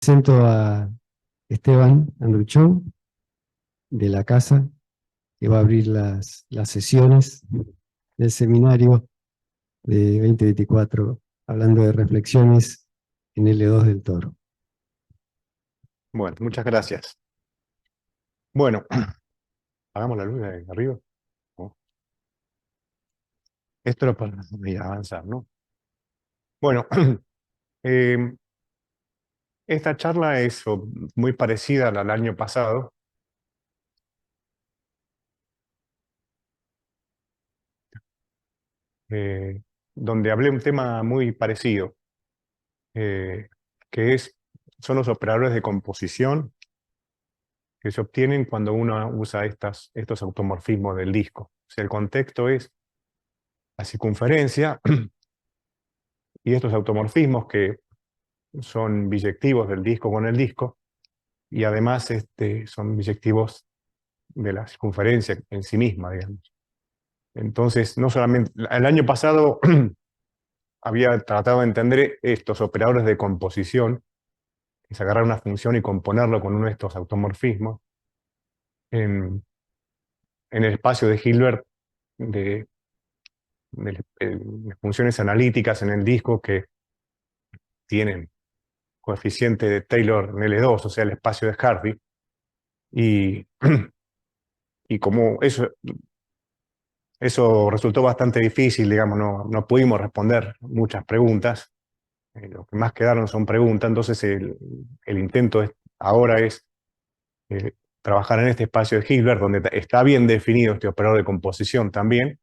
Presento a Esteban Andruchón de la casa, que va a abrir las sesiones del seminario de 2024, hablando de reflexiones en L2 del Toro. Bueno, muchas gracias. Bueno, hagamos la luz de arriba. ¿No? Esto era para avanzar, ¿no? Bueno, eh, esta charla es muy parecida a la del año pasado. eh, Donde hablé un tema muy parecido, eh, que son los operadores de composición que se obtienen cuando uno usa estos automorfismos del disco. O sea, el contexto es la circunferencia y estos automorfismos que son biyectivos del disco con el disco, y además son biyectivos de la circunferencia en sí misma, digamos. Entonces, no solamente, el año pasado había tratado de entender estos operadores de composición, que es agarrar una función y componerlo con uno de estos automorfismos, en, en el espacio de Hilbert de, de funciones analíticas en el disco que tienen coeficiente de Taylor en L2, o sea, el espacio de Hardy, y, y como eso resultó bastante difícil, digamos, no pudimos responder muchas preguntas. Lo que más quedaron son preguntas, entonces el intento ahora es eh, trabajar en este espacio de Hilbert, donde está bien definido este operador de composición también,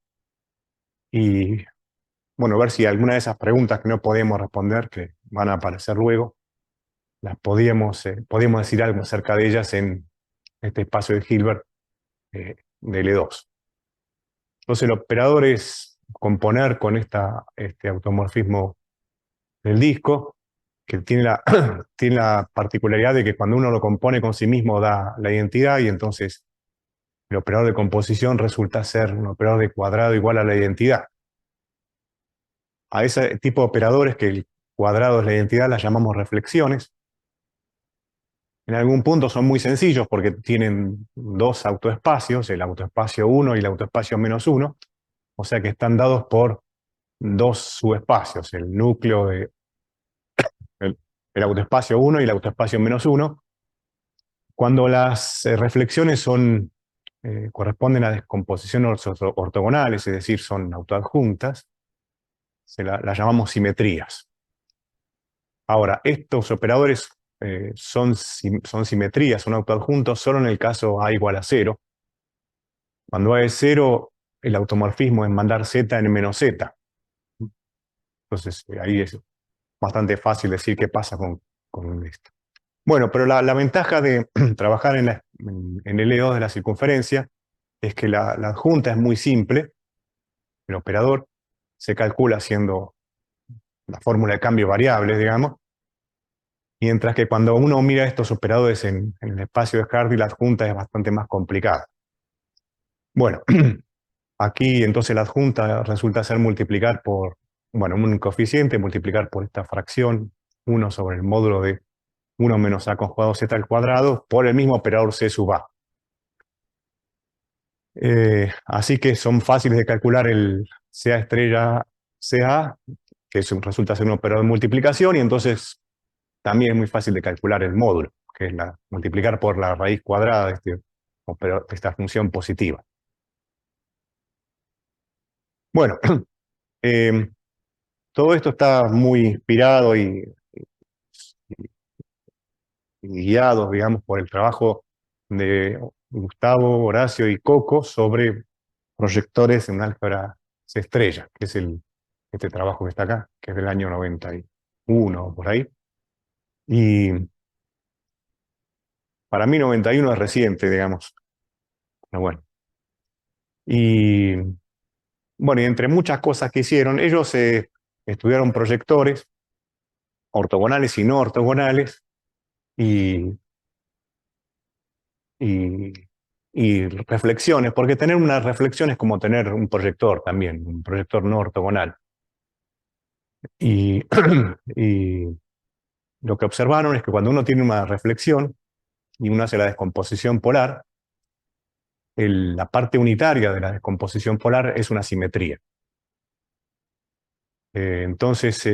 y bueno, ver si alguna de esas preguntas que no podemos responder, que van a aparecer luego, las podíamos decir algo acerca de ellas en este espacio de Hilbert de L2. Entonces el operador es componer con este automorfismo del disco, que tiene tiene la particularidad de que cuando uno lo compone con sí mismo da la identidad, y entonces el operador de composición resulta ser un operador de cuadrado igual a la identidad. A ese tipo de operadores, que el cuadrado es la identidad, las llamamos reflexiones. En algún punto son muy sencillos porque tienen dos autoespacios, el autoespacio 1 y el autoespacio -1, o sea que están dados por dos subespacios, el núcleo de el autoespacio 1 y el autoespacio -1. Cuando las reflexiones corresponden a descomposiciones ortogonales, es decir, son autoadjuntas, las llamamos simetrías. Ahora, estos operadores son simetrías, son autoadjuntos solo en el caso A igual a 0. Cuando A es 0, el automorfismo es mandar Z en menos Z. Entonces, ahí es bastante fácil decir qué pasa con esto. Bueno, pero la ventaja de trabajar en el L2 de la circunferencia es que la adjunta es muy simple. El operador se calcula haciendo la fórmula de cambio variables, digamos, mientras que cuando uno mira estos operadores en el espacio de Hardy, la adjunta es bastante más complicada. Bueno, aquí entonces la adjunta resulta ser multiplicar por, bueno, un coeficiente, multiplicar por esta fracción, 1 sobre el módulo de 1 menos a conjugado z al cuadrado, por el mismo operador c sub a. Así que son fáciles de calcular el CA estrella CA, que resulta ser un operador de multiplicación, y entonces también es muy fácil de calcular el módulo, que es multiplicar por la raíz cuadrada de esta función positiva. Bueno, eh, todo esto está muy inspirado y guiado, digamos, por el trabajo de Gustavo, Horacio y Coco sobre proyectores en álgebra C estrella, que es este trabajo que está acá, que es del año 91, por ahí. Y para mí 91 es reciente, digamos. Pero bueno. Y bueno, y entre muchas cosas que hicieron, ellos estudiaron proyectores ortogonales y no ortogonales, y, y, y reflexiones, porque tener una reflexión es como tener un proyector también, un proyector no ortogonal. Y, y, lo que observaron es que cuando uno tiene una reflexión y uno hace la descomposición polar, la parte unitaria de la descomposición polar es una simetría. Entonces,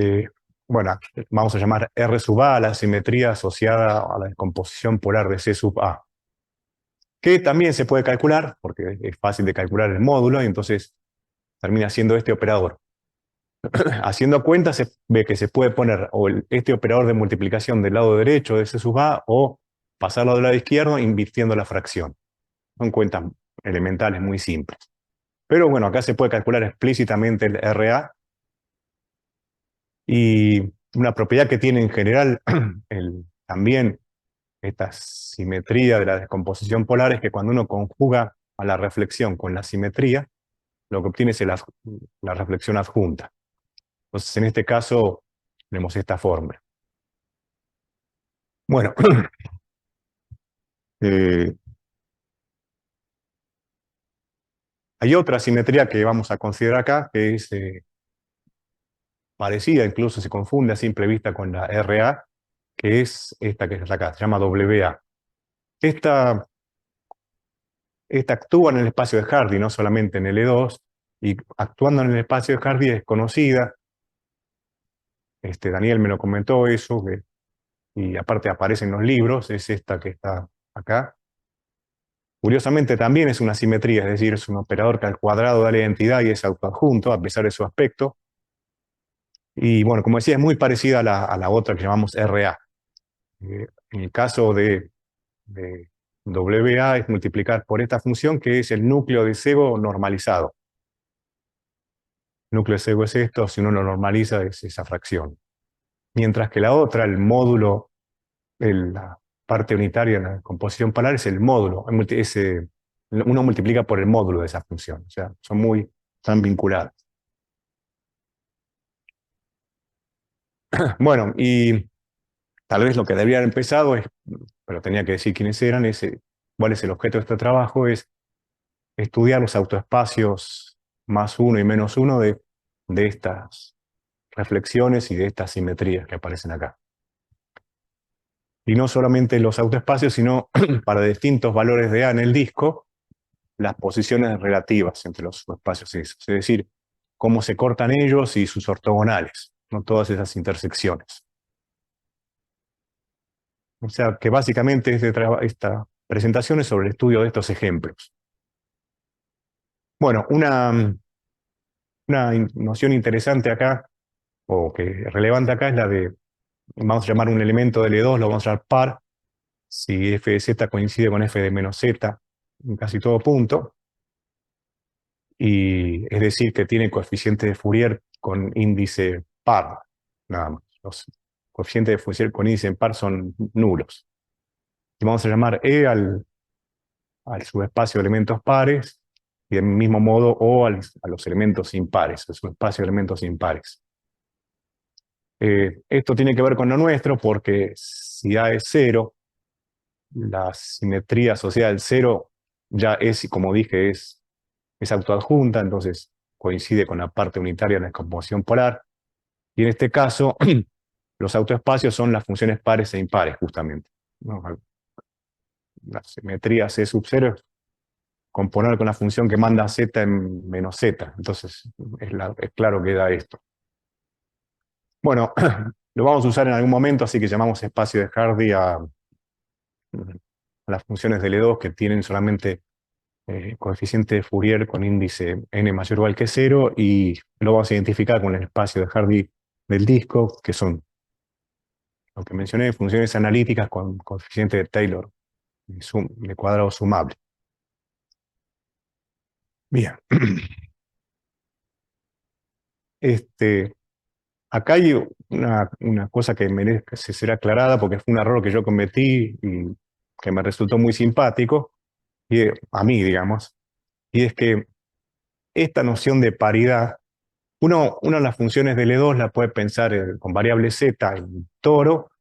bueno, vamos a llamar R sub A la simetría asociada a la descomposición polar de C sub A, que también se puede calcular, porque es fácil de calcular el módulo, y entonces termina siendo este operador. Haciendo cuenta se ve que se puede poner o este operador de multiplicación del lado derecho de C sub A o pasarlo del lado izquierdo invirtiendo la fracción. Son cuentas elementales muy simples. Pero bueno, acá se puede calcular explícitamente el RA, y una propiedad que tiene en general también esta simetría de la descomposición polar es que cuando uno conjuga a la reflexión con la simetría, lo que obtiene es la reflexión adjunta. Entonces, en este caso, tenemos esta fórmula. Bueno, hay otra simetría que vamos a considerar acá, que es parecida, incluso se confunde a simple vista con la RA, que es esta que está acá, se llama WA. Esta actúa en el espacio de Hardy, no solamente en L2, y actuando en el espacio de Hardy es conocida. Daniel me lo comentó eso, y aparte aparece en los libros, es esta que está acá. Curiosamente también es una simetría, es decir, es un operador que al cuadrado da la identidad y es autoadjunto, a pesar de su aspecto. Y bueno, como decía, es muy parecida a la otra que llamamos RA. En el caso de WA es multiplicar por esta función que es el núcleo de sego normalizado. El núcleo de sego es esto, si uno lo normaliza es esa fracción. Mientras que la otra, el módulo, la parte unitaria en la composición polar es el módulo. Uno multiplica por el módulo de esa función. O sea, están vinculadas. Bueno, y tal vez lo que debería haber empezado pero tenía que decir quiénes eran, cuál es el objeto de este trabajo, es estudiar los autoespacios más uno y menos uno de estas reflexiones y de estas simetrías que aparecen acá. Y no solamente los autoespacios, sino para distintos valores de A en el disco, las posiciones relativas entre los subespacios esos. Es decir, cómo se cortan ellos y sus ortogonales, no todas esas intersecciones. O sea, que básicamente esta presentación es sobre el estudio de estos ejemplos. Bueno, una noción interesante acá, o que es relevante acá, es la de, vamos a llamar un elemento de L2, lo vamos a llamar par, si f de z coincide con f de menos z en casi todo punto, y es decir, que tiene coeficiente de Fourier con índice par, nada más. Los coeficientes de Fourier con índice par son nulos. Y vamos a llamar E al subespacio de elementos pares, y del mismo modo O a los elementos impares, el subespacio de elementos impares. Esto tiene que ver con lo nuestro porque si A es 0, la simetría asociada al 0 ya es, como dije, es autoadjunta, entonces coincide con la parte unitaria de la descomposición polar. Y en este caso, los autoespacios son las funciones pares e impares, justamente, ¿no? La simetría C sub 0 es componer con la función que manda z en menos z. Entonces, es claro que da esto. Bueno, lo vamos a usar en algún momento, así que llamamos espacio de Hardy a las funciones de L2 que tienen solamente coeficiente de Fourier con índice n mayor o igual que 0, y lo vamos a identificar con el espacio de Hardy del disco, que son lo que mencioné, funciones analíticas con coeficiente de Taylor de cuadrado sumable. Bien. Acá hay una cosa que merece ser aclarada porque fue un error que yo cometí y que me resultó muy simpático, y a mí, digamos, y es que esta noción de paridad, una de las funciones de L2 la puede pensar con variable z en toro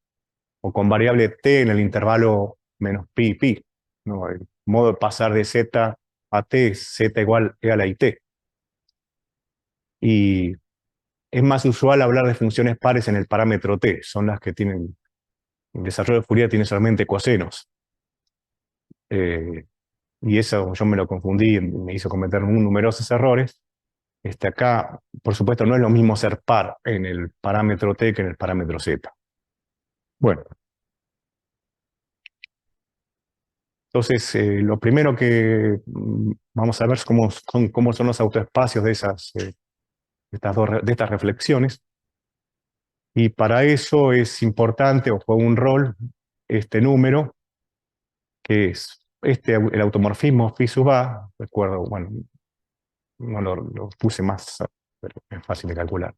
o con variable t en el intervalo menos pi, pi. ¿No? El modo de pasar de z a t es z igual a la it. Y es más usual hablar de funciones pares en el parámetro t, son las que tienen El desarrollo de Fourier tiene solamente cosenos. Y eso yo me lo confundí, me hizo cometer numerosos errores. Acá, por supuesto, no es lo mismo ser par en el parámetro t que en el parámetro z. Bueno, entonces lo primero que vamos a ver es cómo son los autoespacios de de estas reflexiones. Y para eso es importante, o juega un rol, este número, que es el automorfismo phi sub a. Recuerdo, bueno, no lo puse más, pero es fácil de calcular.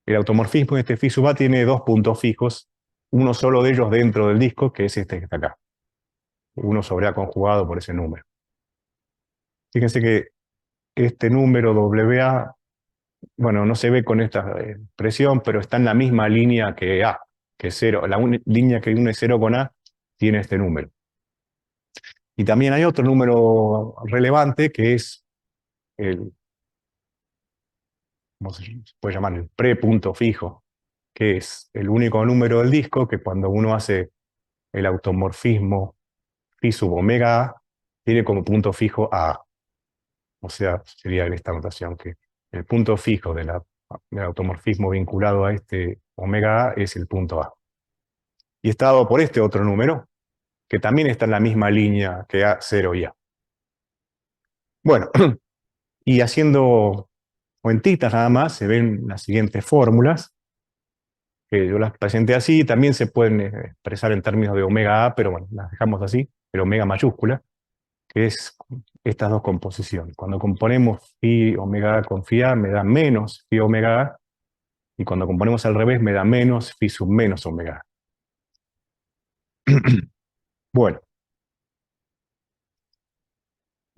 El automorfismo de este phi sub a tiene dos puntos fijos, uno solo de ellos dentro del disco, que es este que está acá. Uno sobre A conjugado por ese número. Fíjense que este número WA, bueno, no se ve con esta expresión, pero está en la misma línea que A, que es 0. La línea que une 0 con A tiene este número. Y también hay otro número relevante que es ¿cómo se puede llamar? El prepunto fijo, que es el único número del disco que cuando uno hace el automorfismo phi sub omega A, tiene como punto fijo A. O sea, sería esta notación, que el punto fijo del automorfismo vinculado a este omega A es el punto A. Y está dado por este otro número, que también está en la misma línea que A0 y A. Bueno, y haciendo cuentitas nada más, se ven las siguientes fórmulas, que yo las presenté así, también se pueden expresar en términos de omega A, pero bueno, las dejamos así, pero omega mayúscula, que es estas dos composiciones. Cuando componemos phi omega A con phi A, me da menos phi omega A, y cuando componemos al revés, me da menos phi sub menos omega A. Bueno.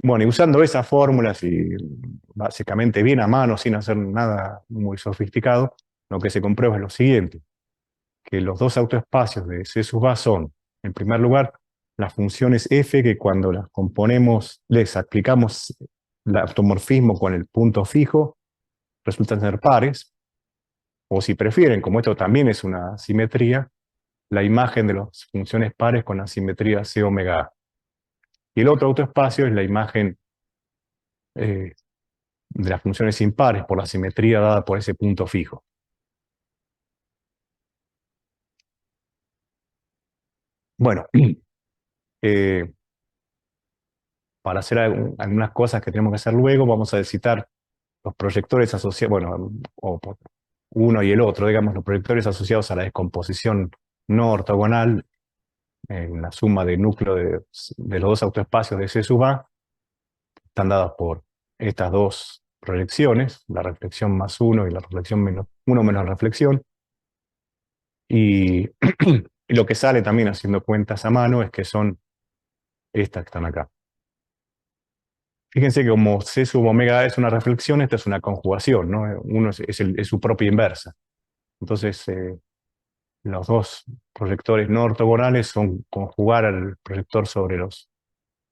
Bueno, y usando esas fórmulas y básicamente bien a mano, sin hacer nada muy sofisticado, lo que se comprueba es lo siguiente, que los dos autoespacios de C sub A son, en primer lugar, las funciones f que cuando las componemos, les aplicamos el automorfismo con el punto fijo, resultan ser pares, o si prefieren, como esto también es una simetría, la imagen de las funciones pares con la simetría C omega A. Y el otro autoespacio es la imagen de las funciones impares por la simetría dada por ese punto fijo. Bueno, para hacer algunas cosas que tenemos que hacer luego, vamos a citar los proyectores asociados, bueno, uno y el otro, digamos, los proyectores asociados a la descomposición no ortogonal en la suma de núcleo de los dos autoespacios de C sub A, están dadas por estas dos proyecciones, la reflexión más uno y la reflexión menos uno menos reflexión. Y lo que sale también haciendo cuentas a mano es que son estas que están acá. Fíjense que como C sub omega A es una reflexión, esta es una conjugación, ¿no? Uno es su propia inversa. Entonces, los dos proyectores no ortogonales son conjugar al proyector sobre los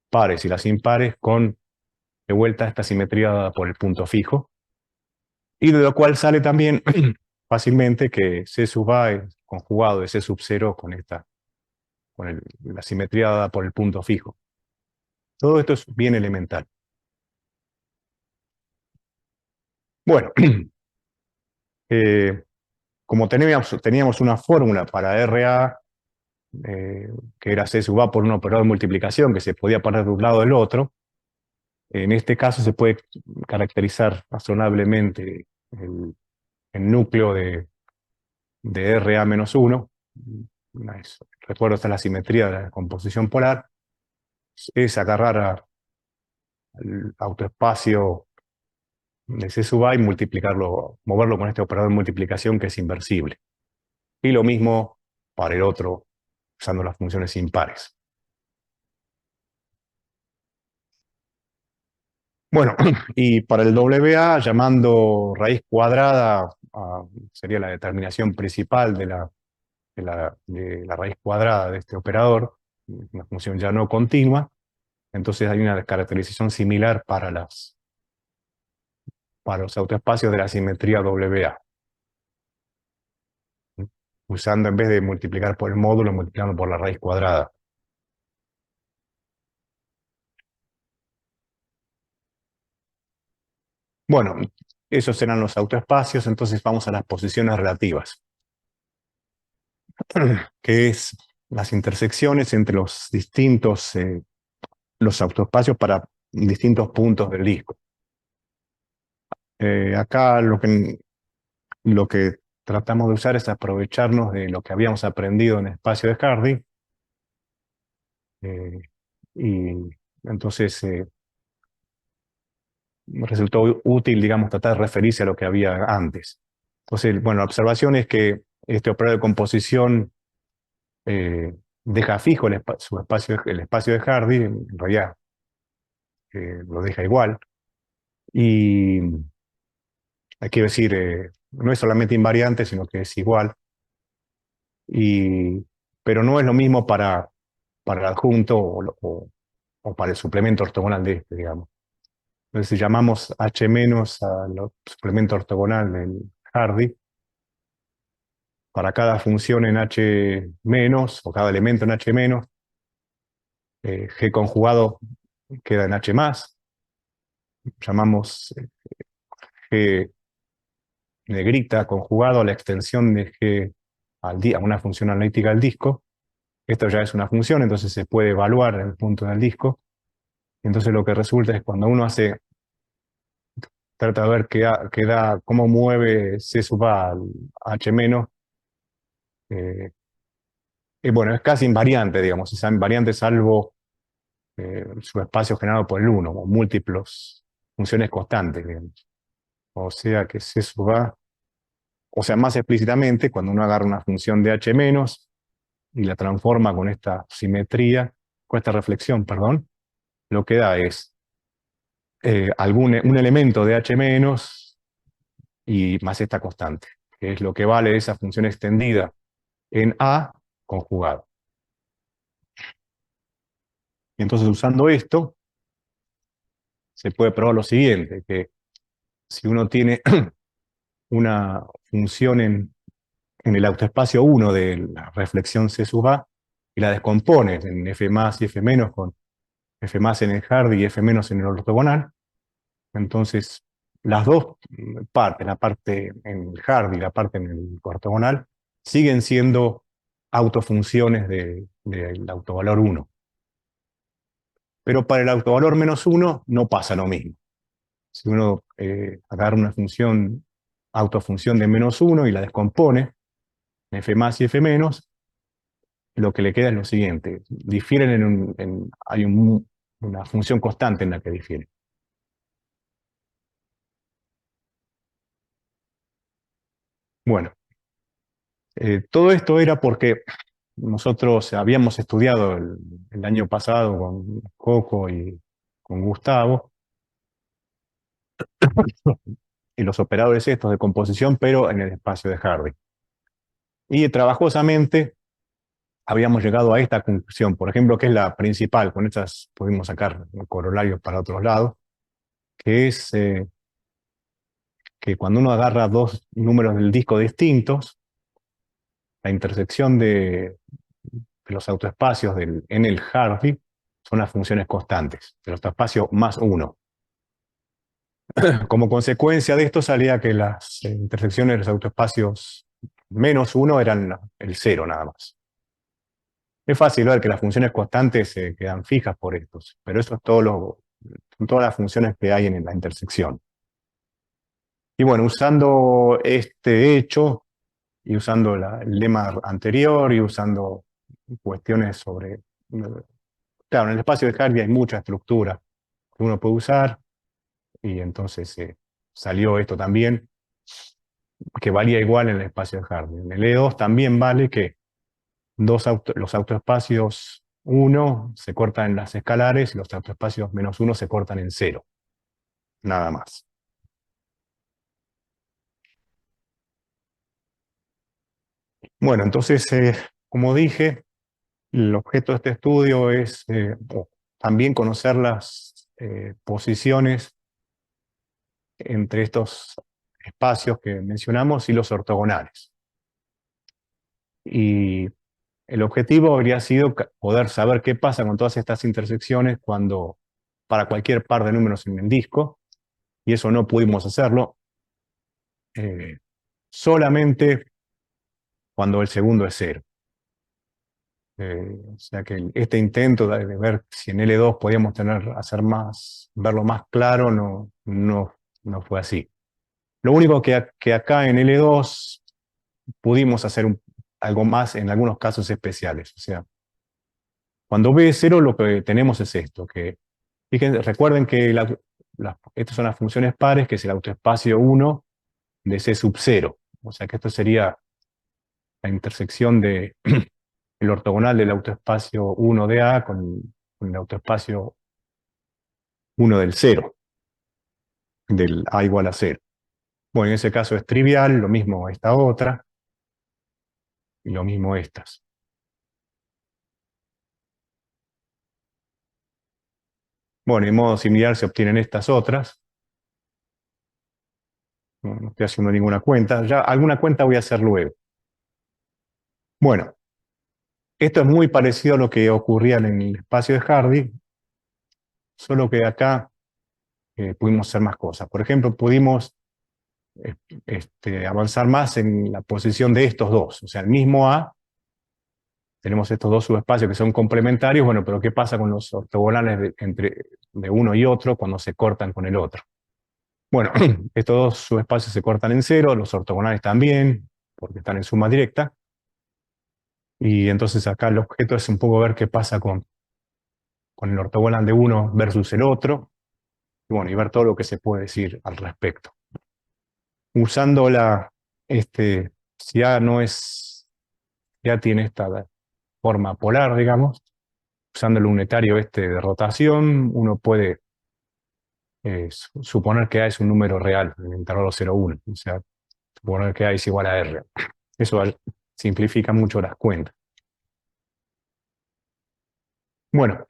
pares y las impares con, de vuelta, esta simetría dada por el punto fijo. Y de lo cual sale también fácilmente que C sub A es conjugado de C sub 0 con la simetría dada por el punto fijo. Todo esto es bien elemental. Bueno, como teníamos una fórmula para RA, que era C sub A por un operador de multiplicación que se podía poner de un lado del otro, en este caso se puede caracterizar razonablemente el núcleo de RA-1. Recuerdo, esta es la simetría de la composición polar. Es agarrar al autoespacio de C sub A y multiplicarlo, moverlo con este operador de multiplicación que es inversible. Y lo mismo para el otro, usando las funciones impares. Bueno, y para el WA, llamando raíz cuadrada, sería la determinación principal de la raíz cuadrada de este operador, una función ya no continua. Entonces hay una caracterización similar para los autoespacios de la simetría WA. usando en vez de multiplicar por el módulo, multiplicando por la raíz cuadrada. Bueno, esos serán los autoespacios, entonces vamos a las posiciones relativas, que es las intersecciones entre los distintos los autoespacios para distintos puntos del disco. Acá lo que tratamos de usar es aprovecharnos de lo que habíamos aprendido en el espacio de Hardy, y entonces resultó útil, digamos, tratar de referirse a lo que había antes. Entonces, bueno, la observación es que este operador de composición deja fijo su espacio, el espacio de Hardy, en realidad lo deja igual, y hay que decir, no es solamente invariante, sino que es igual, pero no es lo mismo para el adjunto o para el suplemento ortogonal de este, digamos. Entonces, si llamamos H- al suplemento ortogonal del Hardy, para cada función en H- o cada elemento en H-, G conjugado queda en H+, llamamos G negrita conjugado a la extensión de G a una función analítica del disco. Esto ya es una función, entonces se puede evaluar el punto del disco. Entonces lo que resulta es cuando uno trata de ver cómo mueve C sub A al H-, eh, bueno, es casi invariante, digamos, es invariante salvo su espacio generado por el 1, o múltiplos funciones constantes, digamos. O sea que C sub A, o sea, más explícitamente, cuando uno agarra una función de H- y la transforma con esta simetría, con esta reflexión, perdón, lo que da es un elemento de H- y más esta constante, que es lo que vale esa función extendida en A conjugado. Y entonces, usando esto, se puede probar lo siguiente, que si uno tiene una función en el autoespacio 1 de la reflexión C sub A, y la descompone en F más y F menos, con F más en el Hardy y F menos en el ortogonal, entonces las dos partes, la parte en el Hardy y la parte en el ortogonal, siguen siendo autofunciones del autovalor 1. Pero para el autovalor -1 no pasa lo mismo. Si uno agarra una autofunción de -1 y la descompone en F más y F menos, lo que le queda es lo siguiente. Difieren hay una función constante en la que difieren. Bueno, todo esto era porque nosotros habíamos estudiado el año pasado con Coco y con Gustavo y los operadores estos de composición, pero en el espacio de Hardy. Y trabajosamente habíamos llegado a esta conclusión, por ejemplo, que es la principal, con estas pudimos sacar corolarios para otros lados, que es que cuando uno agarra dos números del disco distintos, la intersección de los autoespacios en el Hardy son las funciones constantes, el autoespacio más 1. Como consecuencia de esto salía que las intersecciones de los autoespacios -1 eran el 0 nada más. Es fácil ver que las funciones constantes se quedan fijas por estos, pero eso es son todas las funciones que hay en la intersección. Y bueno, usando este hecho, y usando el lema anterior, y usando cuestiones sobre... Claro, en el espacio de Hardy hay mucha estructura que uno puede usar, y entonces salió esto también, que valía igual en el espacio de Hardy. En el E2 también vale que los autoespacios 1 se cortan en las escalares y los autoespacios -1 se cortan en 0. Nada más. Bueno, entonces, como dije, el objeto de este estudio es también conocer las posiciones entre estos espacios que mencionamos y los ortogonales. Y el objetivo habría sido poder saber qué pasa con todas estas intersecciones para cualquier par de números en el disco, y eso no pudimos hacerlo, solamente cuando el segundo es cero. O sea que este intento de ver si en L2 podíamos verlo más claro, no fue así. Lo único que acá en L2 pudimos hacer algo más en algunos casos especiales. O sea, cuando B es cero, lo que tenemos es esto, recuerden que estas son las funciones pares, que es el autoespacio 1 de C sub 0. O sea que esto sería la intersección de el ortogonal del autoespacio 1 de A con el autoespacio 1 del 0, del A igual a 0. Bueno, en ese caso es trivial, lo mismo esta otra, y lo mismo estas. Bueno, de modo similar se obtienen estas otras. No estoy haciendo ninguna cuenta. Ya alguna cuenta voy a hacer luego. Bueno, esto es muy parecido a lo que ocurría en el espacio de Hardy, solo que acá pudimos hacer más cosas. Por ejemplo, pudimos avanzar más en la posición de estos dos. O sea, el mismo A, tenemos estos dos subespacios que son complementarios, bueno, pero ¿qué pasa con los ortogonales de uno y otro cuando se cortan con el otro? Bueno, estos dos subespacios se cortan en cero, los ortogonales también, porque están en suma directa. Y entonces acá el objeto es un poco ver qué pasa con el ortogonal de uno versus el otro, y bueno, y ver todo lo que se puede decir al respecto. Usando si A ya tiene esta forma polar, digamos, usando el unitario de rotación, uno puede suponer que A es un número real en el intervalo 0,1, o sea, suponer que A es igual a R. Eso simplifica mucho las cuentas. Bueno,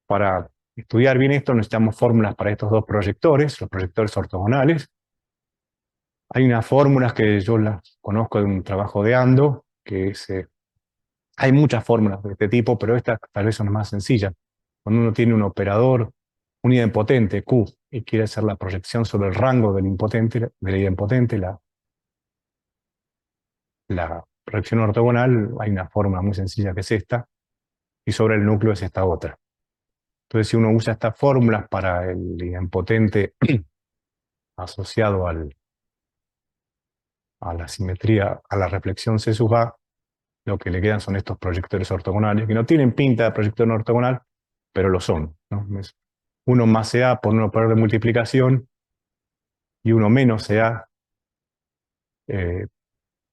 para estudiar bien esto necesitamos fórmulas para estos dos proyectores, los proyectores ortogonales. Hay unas fórmulas que yo las conozco de un trabajo de Ando, hay muchas fórmulas de este tipo, pero estas tal vez son más sencillas. Cuando uno tiene un operador, un idempotente, Q, y quiere hacer la proyección sobre el rango del idempotente, la proyección ortogonal, hay una fórmula muy sencilla que es esta, y sobre el núcleo es esta otra. Entonces, si uno usa estas fórmulas para el idempotente asociado a la simetría, a la reflexión C sub A, lo que le quedan son estos proyectores ortogonales, que no tienen pinta de proyector ortogonal, pero lo son, ¿no? Es 1 más CA por un operador de multiplicación, y 1 menos CA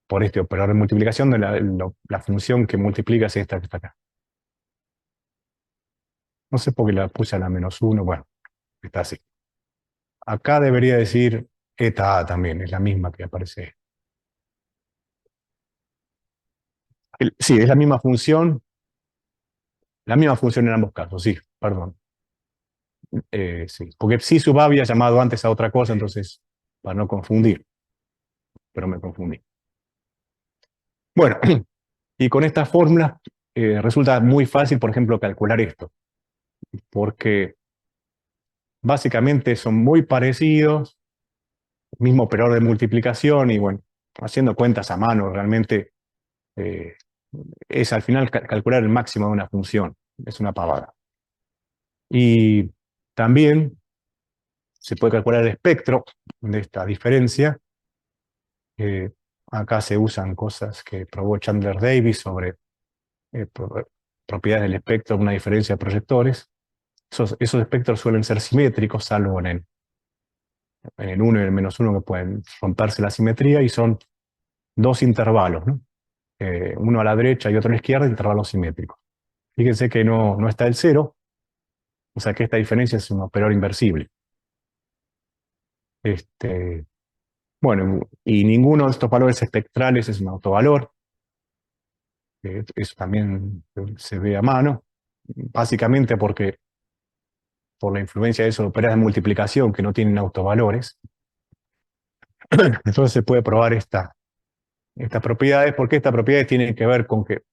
por este operador de multiplicación, de la función que multiplica es esta que está acá. No sé por qué la puse a la -1, bueno, está así. Acá debería decir eta A también, es la misma que aparece. Sí, es la misma función en ambos casos, sí, perdón. Sí, porque psi sub A había llamado antes a otra cosa, entonces, para no confundir, pero me confundí. Bueno, y con estas fórmulas resulta muy fácil, por ejemplo, calcular esto, porque básicamente son muy parecidos, mismo operador de multiplicación, y bueno, haciendo cuentas a mano, realmente es al final calcular el máximo de una función, es una pavada. Y también se puede calcular el espectro de esta diferencia. Acá se usan cosas que probó Chandler Davis sobre propiedades del espectro de una diferencia de proyectores. Esos espectros suelen ser simétricos, salvo en el 1 y el -1 que pueden romperse la simetría, y son dos intervalos, ¿no? Uno a la derecha y otro a la izquierda, intervalos simétricos. Fíjense que no está el 0, o sea que esta diferencia es un operador inversible. Bueno, y ninguno de estos valores espectrales es un autovalor. Eso también se ve a mano, básicamente porque por la influencia de esos operadores de multiplicación que no tienen autovalores. Entonces se puede probar estas propiedades, porque estas propiedades tienen que ver con que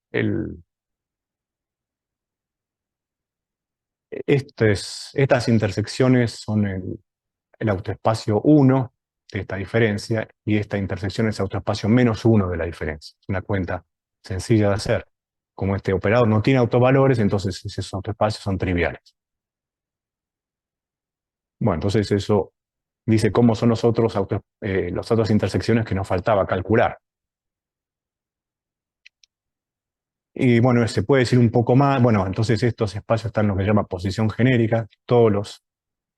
estas intersecciones son el autoespacio 1 de esta diferencia y esta intersección es autoespacio menos 1 de la diferencia. Es una cuenta sencilla de hacer. Como este operador no tiene autovalores, entonces esos autoespacios son triviales. Bueno, entonces eso dice cómo son las otras intersecciones que nos faltaba calcular. Y bueno, se puede decir un poco más. Bueno, entonces estos espacios están en lo que se llama posición genérica. Todas las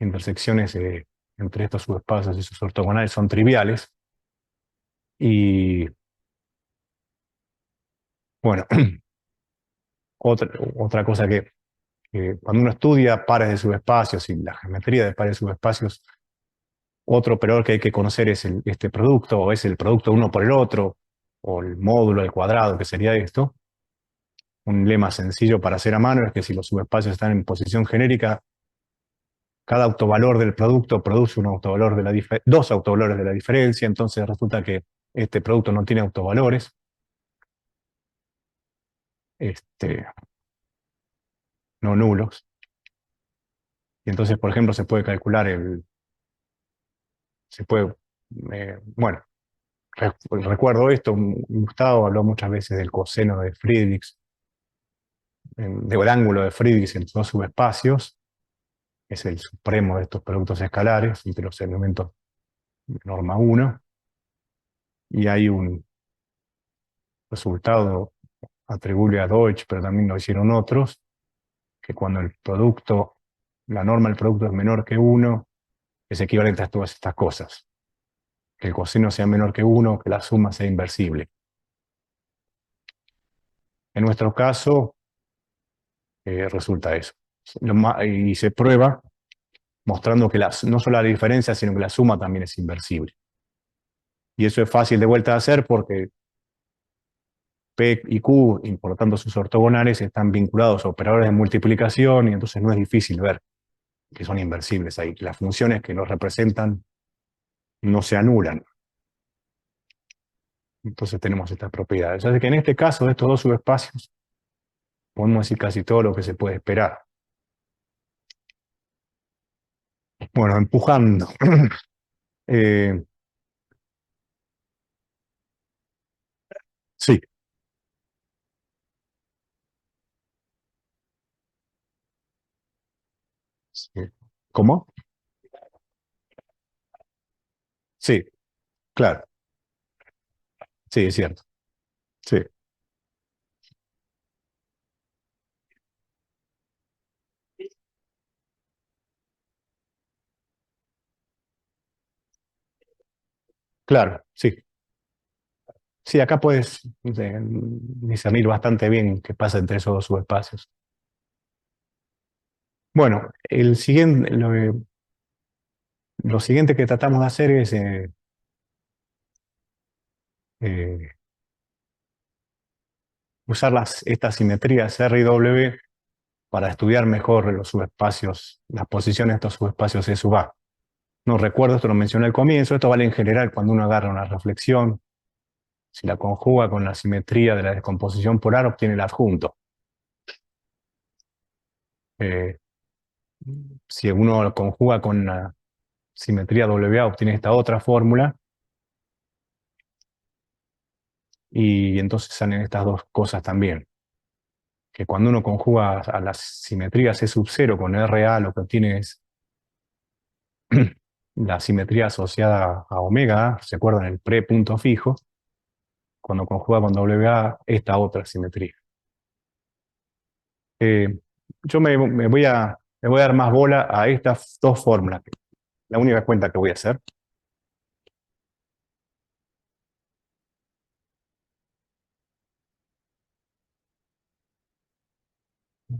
intersecciones entre estos subespacios y sus ortogonales son triviales. Y bueno, otra cosa que cuando uno estudia pares de subespacios y la geometría de pares de subespacios, otro operador que hay que conocer es este producto, o es el producto uno por el otro, o el módulo del cuadrado, que sería esto. Un lema sencillo para hacer a mano es que si los subespacios están en posición genérica, cada autovalor del producto produce un autovalor dos autovalores de la diferencia, entonces resulta que este producto no tiene autovalores. No nulos. Y entonces, por ejemplo, se puede calcular bueno, recuerdo esto, Gustavo habló muchas veces del coseno de Friedrichs, del ángulo de Friedrichs en dos subespacios, es el supremo de estos productos escalares entre los elementos de norma 1, y hay un resultado atribuible a Deutsch, pero también lo hicieron otros, que cuando la norma del producto es menor que 1, es equivalente a todas estas cosas. Que el coseno sea menor que 1, que la suma sea inversible. En nuestro caso, resulta eso. Y se prueba mostrando que no solo la diferencia, sino que la suma también es inversible. Y eso es fácil de vuelta de hacer porque P y Q, importando sus ortogonales, están vinculados a operadores de multiplicación y entonces no es difícil ver que son inversibles ahí. Las funciones que los representan no se anulan. Entonces tenemos estas propiedades. Así que en este caso, de estos dos subespacios, podemos decir casi todo lo que se puede esperar. Bueno, empujando. Eh, sí. Sí. ¿Cómo? Sí, claro. Sí, es cierto. Sí, claro, sí. Sí, acá puedes discernir bastante bien qué pasa entre esos dos subespacios. Bueno, lo siguiente que tratamos de hacer es eh, usar estas simetrías R y W para estudiar mejor los subespacios, las posiciones de estos subespacios E sub A. No recuerdo, esto lo mencioné al comienzo, esto vale en general cuando uno agarra una reflexión, si la conjuga con la simetría de la descomposición polar, obtiene el adjunto. Eh, si uno lo conjuga con la simetría WA, obtiene esta otra fórmula, y entonces salen estas dos cosas también. Que cuando uno conjuga a las simetrías E sub 0 con RA, lo que obtiene es la simetría asociada a omega, ¿se acuerdan? El pre-punto fijo, cuando conjuga con WA, esta otra simetría. Eh, yo me voy a dar más bola a estas dos fórmulas, la única cuenta que voy a hacer.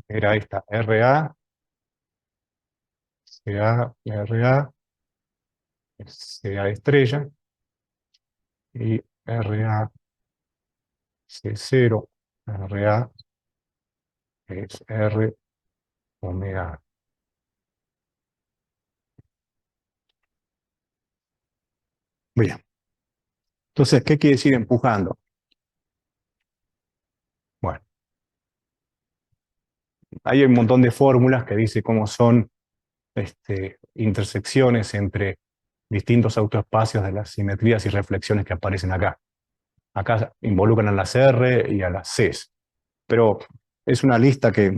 Era esta, RA, CA, RA, CA estrella, y RA, C0, RA, es R, omega. Bien. Entonces, ¿qué quiere decir empujando? Bueno, hay un montón de fórmulas que dice cómo son intersecciones entre distintos autoespacios de las simetrías y reflexiones que aparecen acá. Acá involucran a las R y a las Cs. Pero es una lista que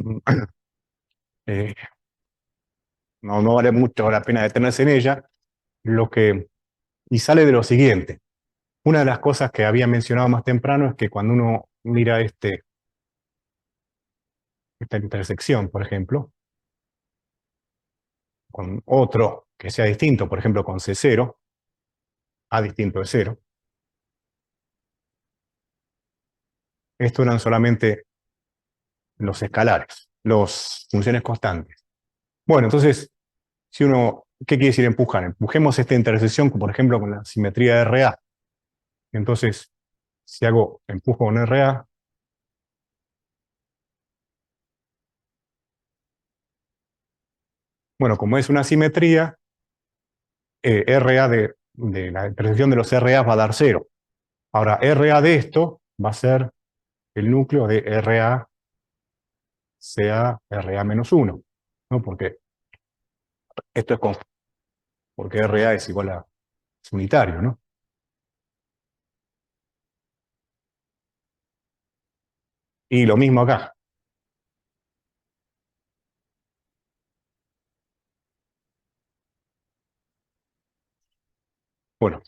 no vale mucho la pena detenerse en ella. Y sale de lo siguiente. Una de las cosas que había mencionado más temprano es que cuando uno mira esta intersección, por ejemplo, con otro que sea distinto, por ejemplo con C0, A distinto de 0, esto eran solamente los escalares, las funciones constantes. Bueno, entonces, ¿qué quiere decir empujar? Empujemos esta intersección, por ejemplo, con la simetría de RA. Entonces, si empujo con RA, bueno, como es una simetría, RA de la intersección de los RA va a dar 0. Ahora, RA de esto va a ser el núcleo de RA sea RA menos 1, ¿no? Porque esto es porque RA es igual a es unitario, ¿no? Y lo mismo acá. Bueno,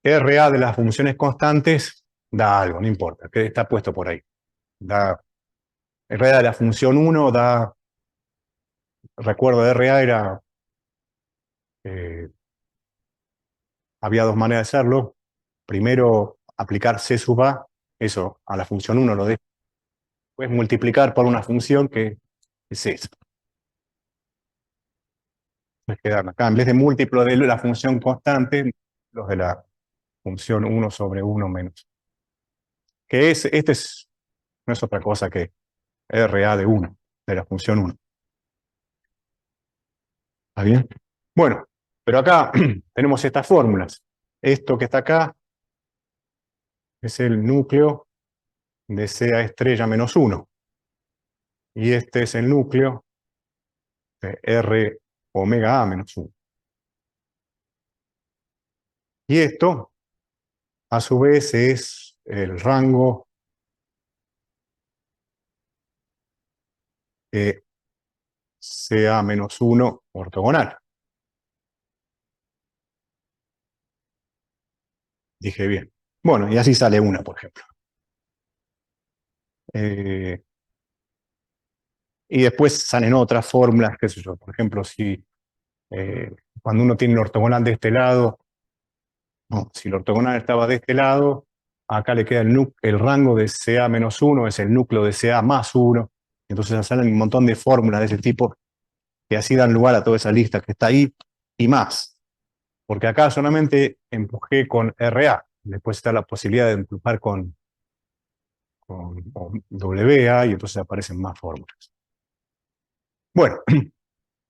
RA de las funciones constantes da algo, no importa, que está puesto por ahí. RA de la función 1 da, recuerdo de RA había dos maneras de hacerlo. Primero, aplicar C sub A, eso a la función 1 lo dejo. Después multiplicar por una función que es esa. Quedan acá, en vez de múltiplo de la función constante, los de la función 1 sobre 1 menos. Que no es otra cosa que RA de 1, de la función 1. ¿Está bien? Bueno, pero acá tenemos estas fórmulas. Esto que está acá es el núcleo de CA estrella menos 1. Y este es el núcleo de R omega A menos 1. Y esto, a su vez, es el rango CA menos 1 ortogonal. Dije bien. Bueno, y así sale una, por ejemplo. Y después salen otras fórmulas, qué sé yo. Por ejemplo, si cuando uno tiene el ortogonal de este lado, no, si el ortogonal estaba de este lado, acá le queda el rango de CA menos 1, es el núcleo de CA más 1. Entonces salen un montón de fórmulas de ese tipo que así dan lugar a toda esa lista que está ahí y más. Porque acá solamente empujé con RA. Después está la posibilidad de empujar con WA y entonces aparecen más fórmulas. Bueno,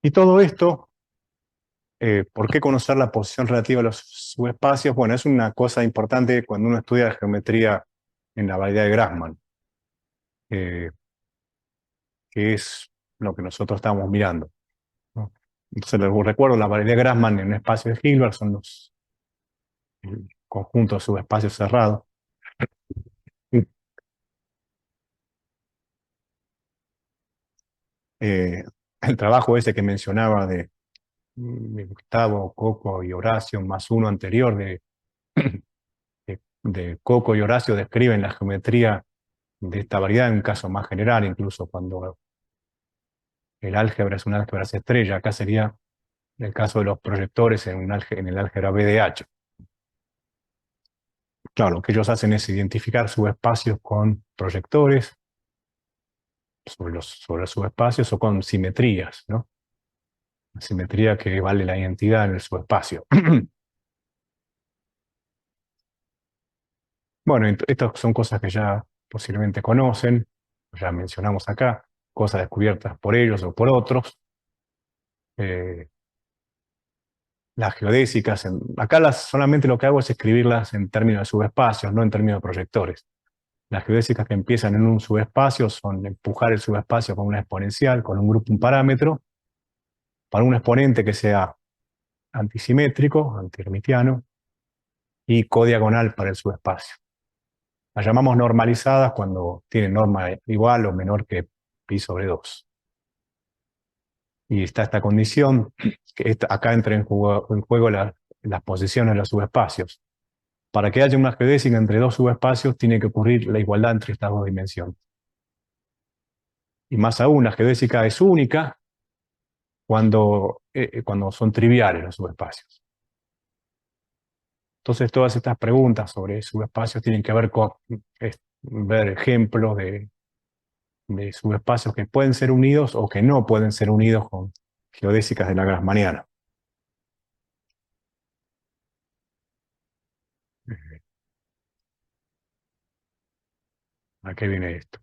y todo esto, ¿por qué conocer la posición relativa a los subespacios? Bueno, es una cosa importante cuando uno estudia geometría en la variedad de Grassmann, que es lo que nosotros estamos mirando, ¿no? Entonces, les recuerdo, la variedad de Grassmann en un espacio de Hilbert son el conjunto de subespacios cerrados. El trabajo ese que mencionaba de Gustavo, Coco y Horacio, más uno anterior de Coco y Horacio, describen la geometría de esta variedad en un caso más general, incluso cuando el álgebra es un álgebra estrella. Acá sería el caso de los proyectores en el álgebra BDH. Claro, lo que ellos hacen es identificar subespacios con proyectores sobre los subespacios o con simetrías, ¿no? Una simetría que vale la identidad en el subespacio. Bueno, estas son cosas que ya posiblemente conocen, ya mencionamos acá, cosas descubiertas por ellos o por otros. las geodésicas, acá solamente lo que hago es escribirlas en términos de subespacios, no en términos de proyectores. Las geodésicas que empiezan en un subespacio son empujar el subespacio con una exponencial, con un grupo, un parámetro, para un exponente que sea antisimétrico, antihermitiano, y codiagonal para el subespacio. Las llamamos normalizadas cuando tienen norma igual o menor que pi sobre 2. Y está esta condición, que acá entra en juego las posiciones de los subespacios. Para que haya una geodésica entre dos subespacios, tiene que ocurrir la igualdad entre estas dos dimensiones. Y más aún, la geodésica es única cuando son triviales los subespacios. Entonces, todas estas preguntas sobre subespacios tienen que ver con ver ejemplos de subespacios que pueden ser unidos o que no pueden ser unidos con geodésicas de la Grassmanniana. ¿A qué viene esto?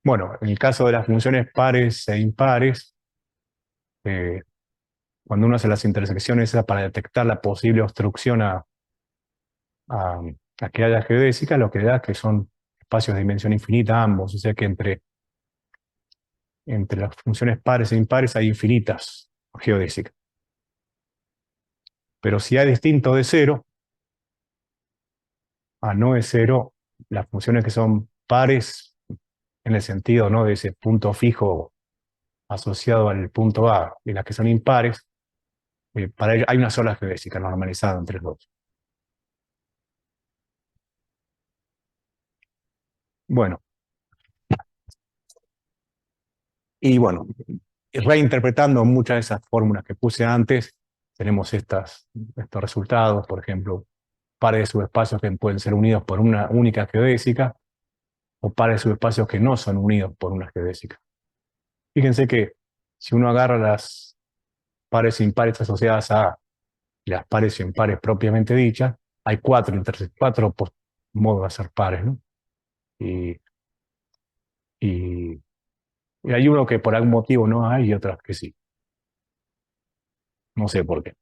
Bueno, en el caso de las funciones pares e impares, cuando uno hace las intersecciones para detectar la posible obstrucción a que haya geodésica, lo que da es que son espacios de dimensión infinita ambos, o sea que entre las funciones pares e impares hay infinitas geodésicas. Pero si A distinto de 0, A no es 0, las funciones que son pares, en el sentido, ¿no?, de ese punto fijo asociado al punto A, y las que son impares, para ello hay una sola geodésica normalizada entre los dos. Bueno, y bueno, reinterpretando muchas de esas fórmulas que puse antes, tenemos estos resultados, por ejemplo, pares de subespacios que pueden ser unidos por una única geodésica, o pares de subespacios que no son unidos por una geodésica. Fíjense que si uno agarra las pares e impares asociadas a las pares e impares propiamente dichas, hay cuatro modos de hacer pares, ¿no? Y hay uno que por algún motivo no hay y otras que sí. No sé por qué.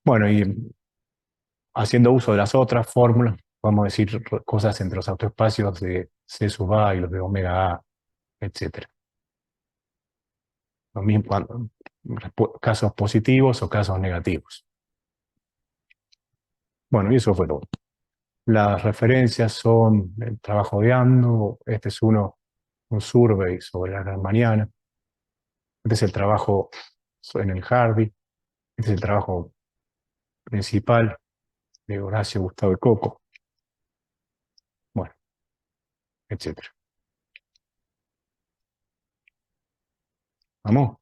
Bueno, y haciendo uso de las otras fórmulas, podemos decir cosas entre los autoespacios de C sub A y los de omega A, etc. Lo mismo cuando casos positivos o casos negativos. Bueno, y eso fue todo. Las referencias son el trabajo de Ando, este es un survey sobre la Grassmanniana, este es el trabajo en el Hardy, este es el trabajo principal de Horacio Gustavo y Coco, bueno, etc. ¿Vamos?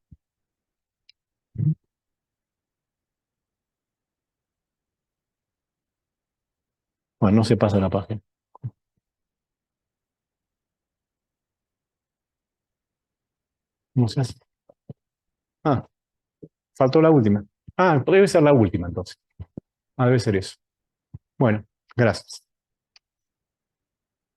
Bueno, no se pasa la página. No se hace. Ah, faltó la última. Ah, debe ser la última entonces. Ah, debe ser eso. Bueno, gracias.